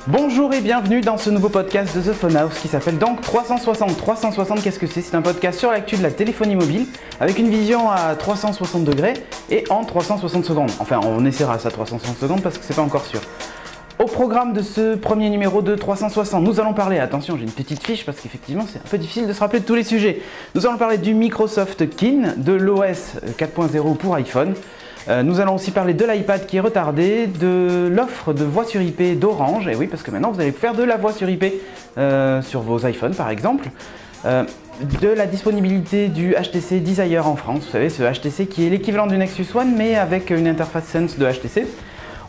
Bonjour et bienvenue dans ce nouveau podcast de The Phone House qui s'appelle donc 360. 360, qu'est-ce que c'est? C'est un podcast sur l'actu de la téléphonie mobile avec une vision à 360 degrés et en 360 secondes. Enfin, on essaiera ça 360 secondes parce que c'est pas encore sûr. Au programme de ce premier numéro de 360, nous allons parler, attention j'ai une petite fiche parce qu'effectivement c'est un peu difficile de se rappeler de tous les sujets. Nous allons parler du Microsoft Kin, de l'OS 4.0 pour iPhone. Nous allons aussi parler de l'iPad qui est retardé, de l'offre de voix sur IP d'Orange, et oui parce que maintenant vous allez faire de la voix sur IP sur vos iPhones par exemple, de la disponibilité du HTC Desire en France, vous savez ce HTC qui est l'équivalent du Nexus One mais avec une interface Sense de HTC.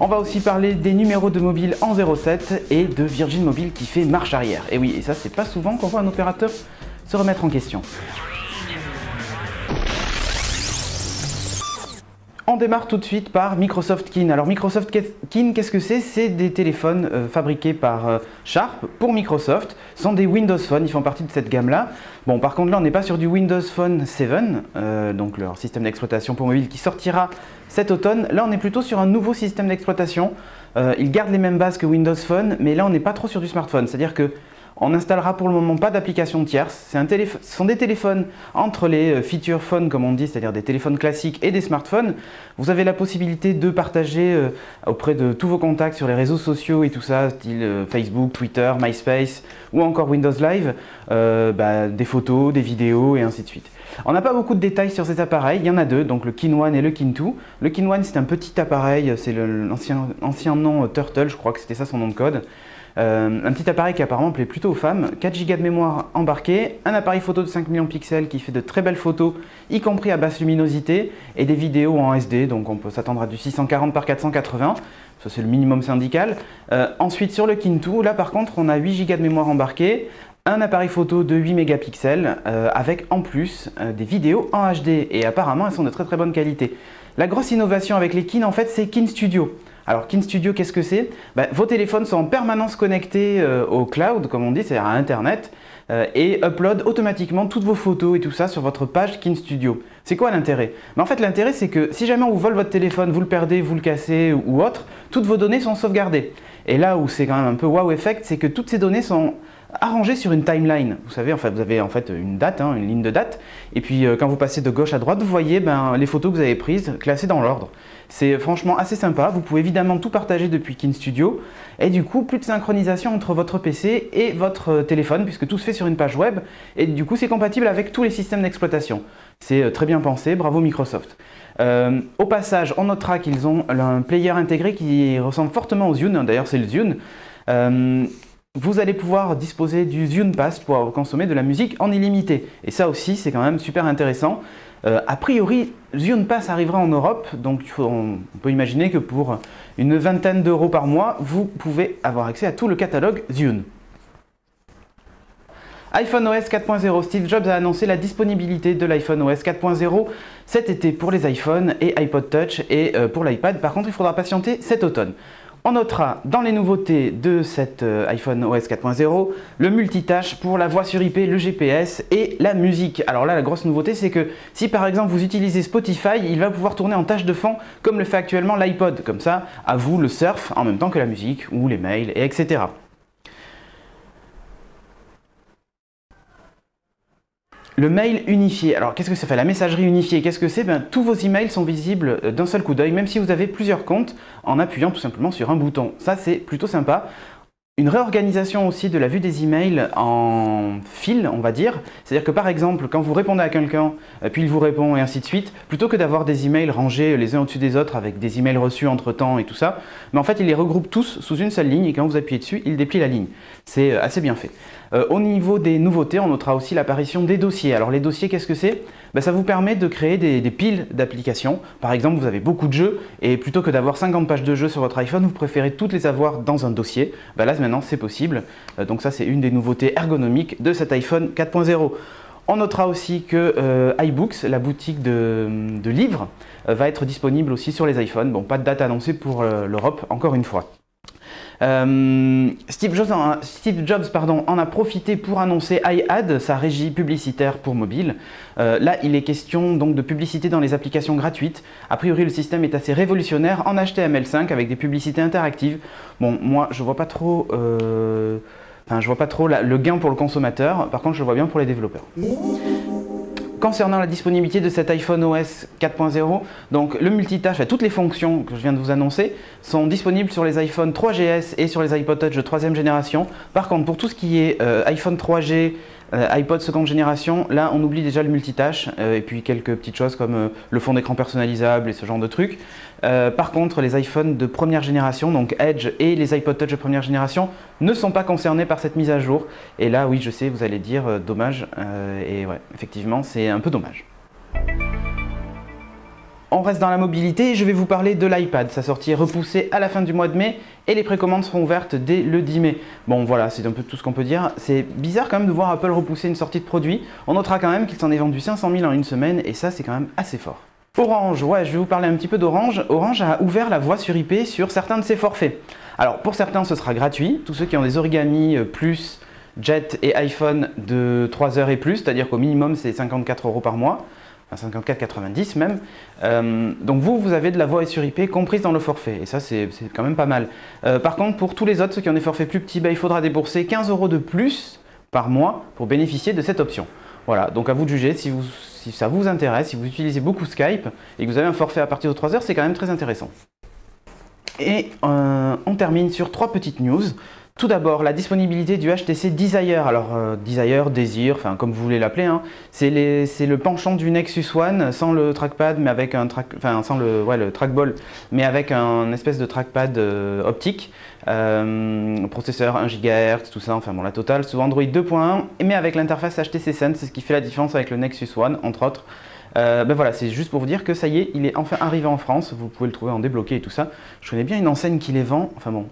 On va aussi parler des numéros de mobile en 07 et de Virgin Mobile qui fait marche arrière. Et oui, et ça c'est pas souvent qu'on voit un opérateur se remettre en question. On démarre tout de suite par Microsoft Kin. Alors Microsoft Kin, qu'est-ce que c'est? C'est des téléphones fabriqués par Sharp pour Microsoft. Ce sont des Windows Phone, ils font partie de cette gamme-là. Bon, par contre là on n'est pas sur du Windows Phone 7, donc leur système d'exploitation pour mobile qui sortira cet automne. Là on est plutôt sur un nouveau système d'exploitation. Il garde les mêmes bases que Windows Phone, mais là on n'est pas trop sur du smartphone. C'est-à-dire que on n'installera pour le moment pas d'application tierce. Ce sont des téléphones entre les feature phones comme on dit, c'est-à-dire des téléphones classiques et des smartphones. Vous avez la possibilité de partager auprès de tous vos contacts sur les réseaux sociaux et tout ça, style Facebook, Twitter, MySpace ou encore Windows Live, des photos, des vidéos et ainsi de suite. On n'a pas beaucoup de détails sur ces appareils, il y en a deux, donc le Kin 1 et le Kin 2. Le Kin 1 c'est un petit appareil, c'est l'ancien nom Turtle, je crois que c'était ça son nom de code. Un petit appareil qui apparemment plaît plutôt aux femmes, 4 Go de mémoire embarquée, un appareil photo de 5 millions de pixels qui fait de très belles photos, y compris à basse luminosité, et des vidéos en SD, donc on peut s'attendre à du 640 par 480, ça c'est le minimum syndical. Ensuite sur le Kin 2, là par contre on a 8 Go de mémoire embarquée, un appareil photo de 8 mégapixels avec en plus des vidéos en HD, et apparemment elles sont de très très bonne qualité. La grosse innovation avec les Kin en fait c'est Kin Studio. Alors Kin Studio, qu'est-ce que c'est? Vos téléphones sont en permanence connectés au cloud, comme on dit, c'est-à-dire à Internet, et upload automatiquement toutes vos photos et tout ça sur votre page Kin Studio. C'est quoi l'intérêt? En fait, l'intérêt, c'est que si jamais on vous vole votre téléphone, vous le perdez, vous le cassez ou autre, toutes vos données sont sauvegardées. Et là où c'est quand même un peu wow effect, c'est que toutes ces données sont arrangées sur une timeline. Vous savez, vous avez en fait une date, une ligne de date, et puis quand vous passez de gauche à droite, vous voyez les photos que vous avez prises classées dans l'ordre. C'est franchement assez sympa, vous pouvez évidemment tout partager depuis Kin Studio, et du coup plus de synchronisation entre votre PC et votre téléphone, puisque tout se fait sur une page web, et du coup c'est compatible avec tous les systèmes d'exploitation. C'est très bien pensé, bravo Microsoft. Au passage, on notera qu'ils ont un player intégré qui ressemble fortement au Zune, d'ailleurs c'est le Zune. Vous allez pouvoir disposer du Zune Pass pour consommer de la musique en illimité. Et ça aussi, c'est quand même super intéressant. A priori, Zune Pass arrivera en Europe, donc on peut imaginer que pour une vingtaine d'euros par mois, vous pouvez avoir accès à tout le catalogue Zune. iPhone OS 4.0, Steve Jobs a annoncé la disponibilité de l'iPhone OS 4.0 cet été pour les iPhones et iPod Touch et pour l'iPad. Par contre, il faudra patienter cet automne. On notera dans les nouveautés de cet iPhone OS 4.0 le multitâche pour la voix sur IP, le GPS et la musique. Alors là, la grosse nouveauté, c'est que si par exemple vous utilisez Spotify, il va pouvoir tourner en tâche de fond comme le fait actuellement l'iPod. Comme ça, à vous le surf en même temps que la musique ou les mails, et etc. Le mail unifié, alors qu'est-ce que ça fait? La messagerie unifiée, qu'est-ce que c'est? Tous vos emails sont visibles d'un seul coup d'œil, même si vous avez plusieurs comptes, en appuyant tout simplement sur un bouton. Ça c'est plutôt sympa. Une réorganisation aussi de la vue des emails en fil, on va dire. C'est-à-dire que par exemple, quand vous répondez à quelqu'un, puis il vous répond et ainsi de suite, plutôt que d'avoir des emails rangés les uns au-dessus des autres avec des emails reçus entre-temps et tout ça, mais en fait il les regroupe tous sous une seule ligne et quand vous appuyez dessus, il déplie la ligne. C'est assez bien fait. Au niveau des nouveautés, on notera aussi l'apparition des dossiers. Alors les dossiers, qu'est-ce que c'est? Ça vous permet de créer des piles d'applications. Par exemple, vous avez beaucoup de jeux et plutôt que d'avoir 50 pages de jeux sur votre iPhone, vous préférez toutes les avoir dans un dossier. Là maintenant c'est possible. Donc ça c'est une des nouveautés ergonomiques de cet iPhone 4.0. On notera aussi que iBooks, la boutique de livres, va être disponible aussi sur les iPhones. Bon, pas de date annoncée pour l'Europe, encore une fois. Steve Jobs en a profité pour annoncer iAd, sa régie publicitaire pour mobile. Là, il est question donc de publicité dans les applications gratuites. A priori, le système est assez révolutionnaire en HTML5 avec des publicités interactives. Bon, moi, je vois pas trop, le gain pour le consommateur. Par contre, je le vois bien pour les développeurs. Concernant la disponibilité de cet iPhone OS 4.0, donc le multitâche, toutes les fonctions que je viens de vous annoncer sont disponibles sur les iPhone 3GS et sur les iPod Touch de 3e génération. Par contre, pour tout ce qui est iPhone 3G, iPod seconde génération, là on oublie déjà le multitâche et puis quelques petites choses comme le fond d'écran personnalisable et ce genre de trucs. Par contre, les iPhones de première génération, donc Edge et les iPod Touch de première génération, ne sont pas concernés par cette mise à jour. Et là, oui, je sais, vous allez dire dommage. Et ouais, effectivement, c'est un peu dommage. On reste dans la mobilité et je vais vous parler de l'iPad. Sa sortie est repoussée à la fin du mois de mai et les précommandes seront ouvertes dès le 10 mai. Bon voilà, c'est un peu tout ce qu'on peut dire. C'est bizarre quand même de voir Apple repousser une sortie de produit. On notera quand même qu'il s'en est vendu 500 000 en une semaine et ça c'est quand même assez fort. Orange, ouais, je vais vous parler un petit peu d'Orange. Orange a ouvert la voie sur IP sur certains de ses forfaits. Alors pour certains ce sera gratuit, tous ceux qui ont des Origami plus Jet et iPhone de 3 heures et plus, c'est-à-dire qu'au minimum c'est 54 € par mois. 54,90 même. Donc vous avez de la voix sur IP comprise dans le forfait et ça c'est quand même pas mal. Par contre pour tous les autres, ceux qui ont des forfaits plus petits, il faudra débourser 15 € de plus par mois pour bénéficier de cette option. Voilà, donc à vous de juger si ça vous intéresse, si vous utilisez beaucoup Skype et que vous avez un forfait à partir de 3 heures, c'est quand même très intéressant. Et on termine sur 3 petites news. Tout d'abord, la disponibilité du HTC Desire. Alors, Desire, enfin comme vous voulez l'appeler, hein, c'est le penchant du Nexus One sans le trackpad, mais avec un sans le trackball, mais avec un espèce de trackpad optique, processeur 1 GHz, tout ça, enfin bon, la totale sous Android 2.1, mais avec l'interface HTC Sense, c'est ce qui fait la différence avec le Nexus One, entre autres. Voilà, c'est juste pour vous dire que ça y est, il est enfin arrivé en France, vous pouvez le trouver en débloqué et tout ça. Je connais bien une enseigne qui les vend, enfin bon.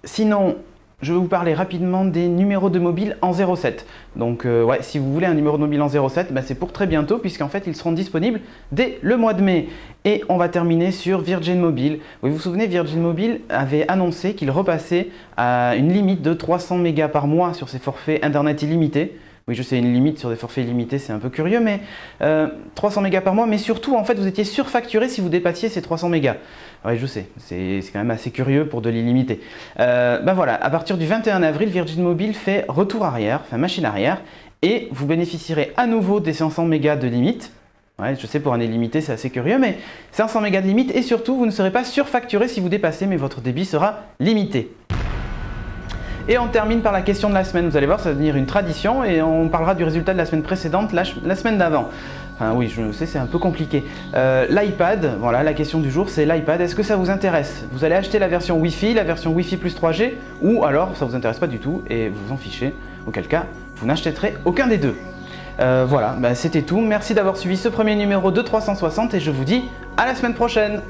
Sinon, je vais vous parler rapidement des numéros de mobile en 07. Donc ouais, si vous voulez un numéro de mobile en 07, c'est pour très bientôt puisqu'en fait ils seront disponibles dès le mois de mai. Et on va terminer sur Virgin Mobile. Vous vous souvenez, Virgin Mobile avait annoncé qu'il repassait à une limite de 300 mégas par mois sur ses forfaits internet illimités. Oui, je sais, une limite sur des forfaits illimités, c'est un peu curieux, mais 300 mégas par mois, mais surtout, en fait, vous étiez surfacturé si vous dépassiez ces 300 mégas. Oui, je sais, c'est quand même assez curieux pour de l'illimité. Voilà, à partir du 21 avril, Virgin Mobile fait retour arrière, enfin machine arrière, et vous bénéficierez à nouveau des 500 mégas de limite. Ouais, je sais, pour un illimité, c'est assez curieux, mais 500 mégas de limite, et surtout, vous ne serez pas surfacturé si vous dépassez, mais votre débit sera limité. Et on termine par la question de la semaine. Vous allez voir, ça va devenir une tradition et on parlera du résultat de la semaine précédente, la semaine d'avant. Enfin oui, je sais, c'est un peu compliqué. L'iPad, voilà, la question du jour, c'est l'iPad. Est-ce que ça vous intéresse? Vous allez acheter la version Wi-Fi, la version Wi-Fi plus 3G, ou alors ça vous intéresse pas du tout et vous vous en fichez. Auquel cas, vous n'achèterez aucun des deux. Voilà, c'était tout. Merci d'avoir suivi ce premier numéro de 360 et je vous dis à la semaine prochaine.